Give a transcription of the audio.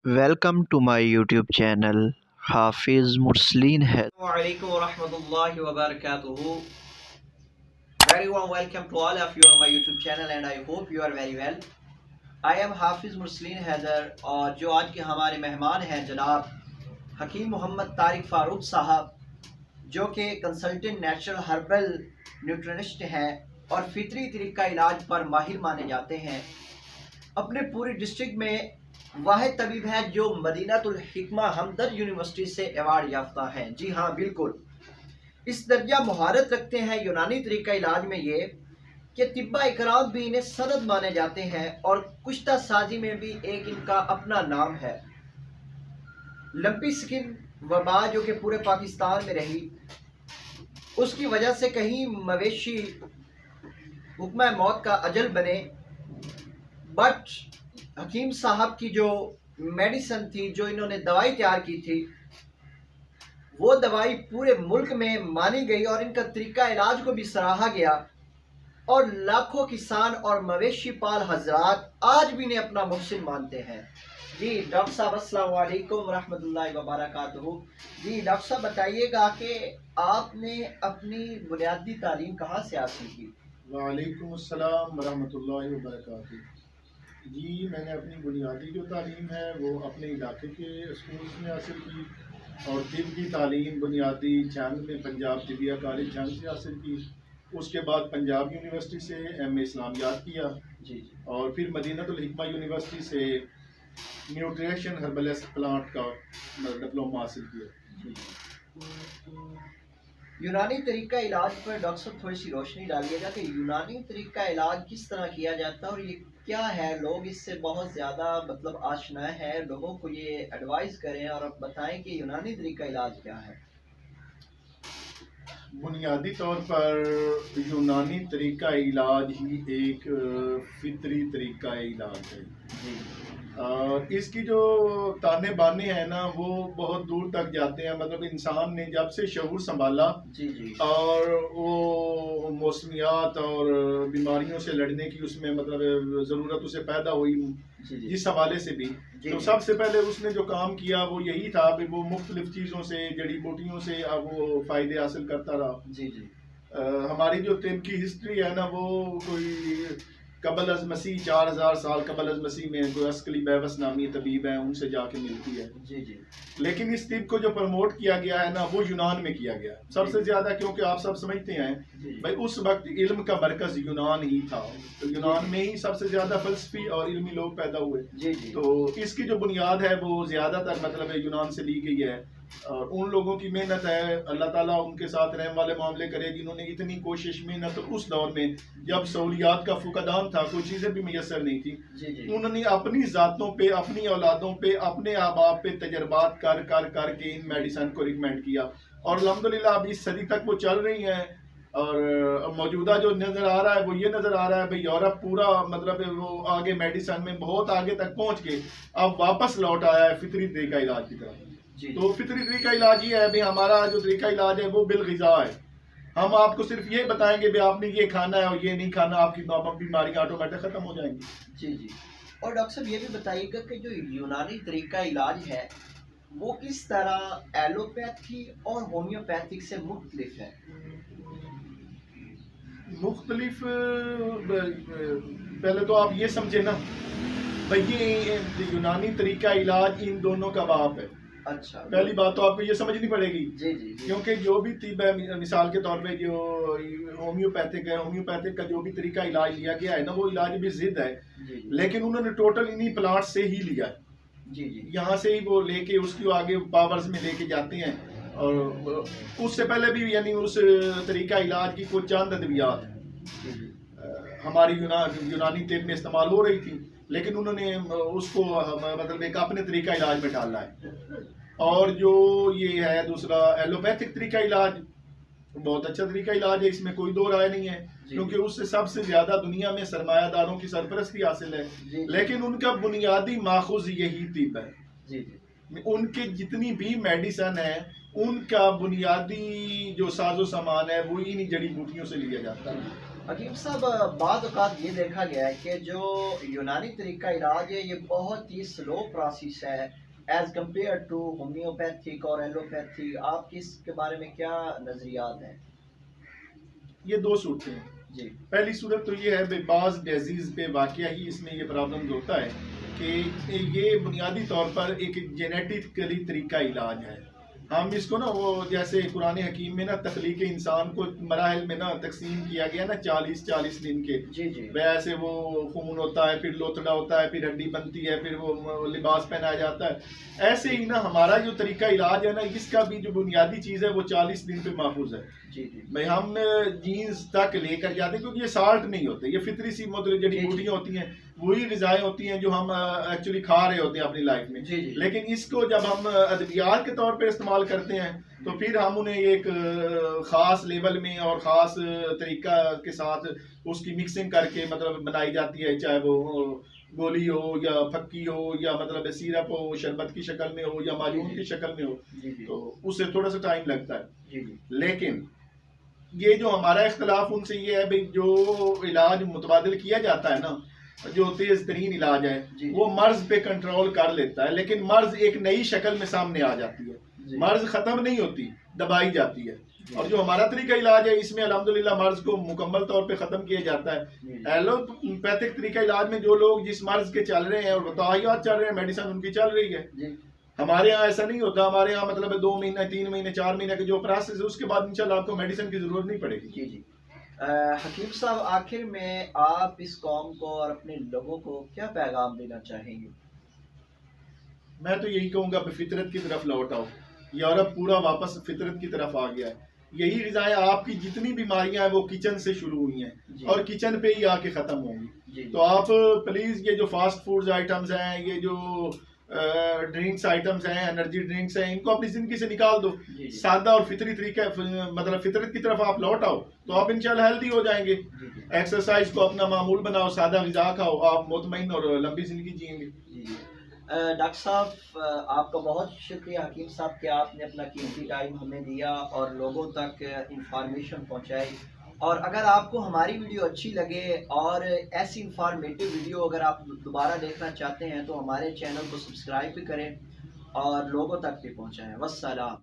Welcome to my YouTube channel, Hafiz Mursaleen Health. Assalamualaikum warahmatullahi wabarakatuh. Very warm welcome to all of you on my YouTube channel and I hope you are very well. I am Hafiz Mursaleen Heather اور جو آج کے ہمارے مہمان ہیں جناب حکیم محمد طارق فاروق صاحب جو کہ کنسلٹنٹ نیچرل ہربل نیوٹرینسٹ ہیں اور فطری طریقہ علاج پر ماہر مانے جاتے ہیں. اپنے پوری ڈسٹرکٹ میں واحد طبیب ہے جو مدینہ الحکمہ ہمدرد یونیورسٹی سے ایوارڈ یافتہ ہیں. جی ہاں بالکل اس درجہ مہارت رکھتے ہیں یونانی طریقہ علاج میں یہ کہ طباء اکرام بھی انہیں سند مانے جاتے ہیں اور کشتہ سازی میں بھی ایک ان کا اپنا نام ہے. لمپی سکن وبا جو کہ پورے پاکستان میں رہی اس کی وجہ سے کہیں مویشی حکمہ موت کا اجل بنے، بٹ حکیم صاحب کی جو میڈیسن تھی، جو انہوں نے دوائی تیار کی تھی، وہ دوائی پورے ملک میں مانی گئی اور ان کا طریقہ علاج کو بھی سراہا گیا اور لاکھوں کسان اور مویشی پال حضرات آج بھی انہیں اپنا محسن مانتے ہیں. جی ڈاکٹر صاحب السلام علیکم ورحمۃ اللہ وبرکاتہ. جی ڈاکٹر صاحب بتائیے گا کہ آپ نے اپنی بنیادی تعلیم کہاں سے حاصل کی؟ وعلیکم السلام ورحمۃ اللہ وبرکاتہ. جی میں نے اپنی بنیادی جو تعلیم ہے وہ اپنے علاقے کے اسکولس میں حاصل کی اور طب کی تعلیم بنیادی جھنگ میں پنجاب طبیہ کالج جھنگ سے حاصل کی. اس کے بعد پنجاب یونیورسٹی سے ایم اے اسلامیات کیا جی اور پھر مدینہ الحکمہ یونیورسٹی سے نیوٹریشن ہربل پلانٹ کا ڈپلوما حاصل کیا. یونانی طریقہ علاج پر ڈاکٹر صاحب تھوڑی سی روشنی ڈالیے گا کہ یونانی طریقہ علاج کس طرح کیا جاتا ہے اور یہ کیا ہے؟ لوگ اس سے بہت زیادہ آشنا ہے، لوگوں کو یہ ایڈوائز کریں اور اب بتائیں کہ یونانی طریقہ علاج کیا ہے. بنیادی طور پر یونانی طریقہ علاج ہی ایک فطری طریقہ علاج ہے. اس کی جو تانے بانے ہیں نا وہ بہت دور تک جاتے ہیں. مطلب انسان نے جب سے شعور سنبھالا اور وہ موسمیات اور بیماریوں سے لڑنے کی اس میں ضرورت اسے پیدا ہوئی جس حوالے سے بھی، تو سب سے پہلے اس نے جو کام کیا وہ یہی تھا کہ وہ مختلف چیزوں سے، جڑی بوٹیوں سے وہ فائدے حاصل کرتا رہا. ہماری جو طب کی ہسٹری ہے نا وہ کوئی قبل از مسیح 4000 سال قبل از مسیح میں کوئی اسکلی بیوس نامی طبیب ہیں ان سے جا کے ملتی ہے. لیکن اس طب کو جو پروموٹ کیا گیا ہے نا وہ یونان میں کیا گیا سب سے زیادہ، کیونکہ آپ سب سمجھتے ہیں بھائی اس وقت علم کا مرکز یونان ہی تھا. تو یونان میں ہی سب سے زیادہ فلسفی اور علمی لوگ پیدا ہوئے. تو اس کی جو بنیاد ہے وہ زیادہ تر یونان سے لی گئی ہے اور ان لوگوں کی محنت ہے. اللہ تعالیٰ ان کے ساتھ رحم والے معاملے کرے جنہوں نے اتنی کوشش محنت اس دور میں جب سہولیات کا فقدان تھا، کوئی چیزیں بھی میسر نہیں تھی، انہوں نے اپنی ذاتوں پہ، اپنی اولادوں پہ، اپنے احباب پہ تجربات کر کر کر کے ان میڈیسن کو ریکمینڈ کیا اور الحمدللہ اب اس صدی تک وہ چل رہی ہیں. اور موجودہ جو نظر آ رہا ہے وہ یہ نظر آ رہا ہے بھئی یورپ پورا وہ آگے میڈیسن میں بہت آگے تک پہنچ کے اب واپس لوٹ آیا ہے فطری طریقہ علاج کی طرف. تو فطری طریقہ علاج یہ ہے بھئی ہمارا جو طریقہ علاج ہے وہ بالغذا ہے. ہم آپ کو صرف یہ بتائیں گے بھئی آپ نے یہ کھانا ہے اور یہ نہیں کھانا، آپ کی بیماریاں آٹومیٹک ختم ہو جائیں گی. جی اور ڈاکٹر صاحب یہ بھی بتائیے گا کہ جو یونانی طریقہ علاج ہے وہ کس طرح ایلوپیتھی اور ہومیوپیتھک سے مختلف ہے؟ مختلف پہلے تو آپ یہ سمجھے نا بھئی یہ یونانی طریقہ علاج ان دونوں کا باپ ہے. اچھا، پہلی بات تو آپ کو یہ سمجھنی پڑے گی. جی کیونکہ جو بھی طب ہے، مثال کے طور پہ جو ہومیوپیتھک ہے، ہومیوپیتھک کا جو بھی طریقہ علاج لیا گیا ہے نا وہ علاج بھی ضد ہے، لیکن انہوں نے ٹوٹل انہی پلانٹ سے ہی لیا ہے. یہاں سے ہی وہ لے کے اس کو آگے پاورز میں لے کے جاتے ہیں. اور اس سے پہلے بھی یعنی اس طریقہ علاج کی کچھ چند ادویات ہماری یونانی طب میں استعمال ہو رہی تھی، لیکن انہوں نے اس کو ایک اپنے طریقہ علاج میں ڈالا ہے. اور جو یہ ہے دوسرا ایلوپیتھک طریقہ علاج بہت اچھا طریقہ علاج ہے، اس میں کوئی دو رائے نہیں ہے، کیونکہ اس سے سب سے زیادہ دنیا میں سرمایہ داروں کی سرپرستی حاصل ہے. لیکن ان کا بنیادی ماخذ یہی طب ہے. ان کے جتنی بھی میڈیسن ہے ان کا بنیادی جو ساز و سامان ہے وہ انہی جڑی بوٹیوں سے لیا جاتا ہے. حکیم صاحب بعض اوقات یہ دیکھا گیا ہے کہ جو یونانی طریقہ علاج ہے یہ بہت ہی سلو پروسیس ہے ایز کمپیئر ٹو ہومیوپیتھک اور ایلوپیتھی. آپ کی اس کے بارے میں کیا نظریات ہیں؟ یہ دو صورتیں ہیں. جی پہلی صورت تو یہ ہے بے بعض ڈیزیز پہ واقعہ ہی اس میں یہ پرابلم ہوتا ہے کہ یہ بنیادی طور پر ایک جینیٹکلی طریقہ علاج ہے. ہم اس کو نا وہ جیسے قرآن حکیم میں نا تخلیق انسان کو مراحل میں نا تقسیم کیا گیا نا 40 دن کے. جی جی ویسے وہ خون ہوتا ہے، پھر لوتھڑا ہوتا ہے، پھر ہڈی بنتی ہے، پھر وہ لباس پہنایا جاتا ہے. ایسے ہی نا ہمارا جو طریقہ علاج ہے نا اس کا بھی جو بنیادی چیز ہے وہ 40 دن پہ محفوظ ہے. جی جی بھائی ہم جینز تک لے کر جاتے ہیں کیونکہ یہ سالٹ نہیں ہوتے، یہ فطری سی مطلب جڑی بوٹیاں ہوتی ہیں وہی غذائیں ہوتی ہیں جو ہم ایکچولی کھا رہے ہوتے ہیں اپنی لائف میں. جی جی لیکن اس کو جب ہم ادویات کے طور پہ استعمال کرتے ہیں تو پھر ہم انہیں ایک خاص لیول میں اور خاص طریقہ کے ساتھ اس کی مکسنگ کر کے مطلب بنائی جاتی ہے، چاہے وہ گولی ہو یا پھکی ہو یا مطلب سیرپ ہو، شربت کی شکل میں ہو یا معجون کی شکل میں ہو. تو اس سے تھوڑا سا ٹائم لگتا ہے. لیکن یہ جو ہمارا اختلاف ان سے یہ ہے بھائی جو علاج متبادل کیا جاتا ہے نا جو تیز ترین علاج ہے وہ مرض پہ کنٹرول کر لیتا ہے، لیکن مرض ایک نئی شکل میں سامنے آ جاتی ہے. مرض ختم نہیں ہوتی، دبائی جاتی ہے. اور جو ہمارا طریقہ علاج ہے اس میں الحمدللہ مرض کو مکمل طور پہ ختم کیا جاتا ہے. ایلوپیتھک طریقہ علاج میں جو لوگ جس مرض کے چل رہے ہیں اور بتاحیات چل رہے ہیں، میڈیسن ان کی چل رئی ہے. ہمارے ہاں ایسا نہیں ہوتا. ہمارے ہاں مطلب 2 مہینے 3 مہینے 4 مہینے کے جو پروسیس ہے اس کے بعد انشاءاللہ آپ کو میڈیسن کی ضرورت نہیں پڑے گی. جی جی حکیم صاحب آخر میں آپ اس قوم کو اور اپنے لوگوں کو کیا پیغام دینا چاہیں گے؟ میں تو یہی کہوں گا فطرت کی طرف لوٹ آؤ. یورپ پورا واپس فطرت کی طرف آ گیا ہے. یہی غذائیں آپ کی جتنی بیماریاں ہیں وہ کچن سے شروع ہوئی ہیں اور کچن پہ ہی آ کے ختم ہوں گی. تو آپ پلیز یہ جو فاسٹ فوڈز آئٹمز ہیں، یہ جو ڈرنکس آئٹمز ہیں، انرجی ڈرنکس ہیں، ان کو اپنی زندگی سے نکال دو. سادہ اور فطری طریقہ مطلب فطرت کی طرف آپ لوٹ آؤ تو آپ انشاءاللہ ہیلدی ہو جائیں گے. ایکسرسائز کو اپنا معمول بناؤ، سادہ غذا کھاؤ، آپ مطمئن اور لمبی زندگی جئیں گے. ڈاکٹر صاحب آپ کا بہت شکریہ حکیم صاحب کہ آپ نے اپنا قیمتی ٹائم ہمیں دیا اور لوگوں تک انفارمیشن پہنچائی. اور اگر آپ کو ہماری ویڈیو اچھی لگے اور ایسی انفارمیٹیو ویڈیو اگر آپ دوبارہ دیکھنا چاہتے ہیں تو ہمارے چینل کو سبسکرائب بھی کریں اور لوگوں تک بھی پہنچائیں. والسلام.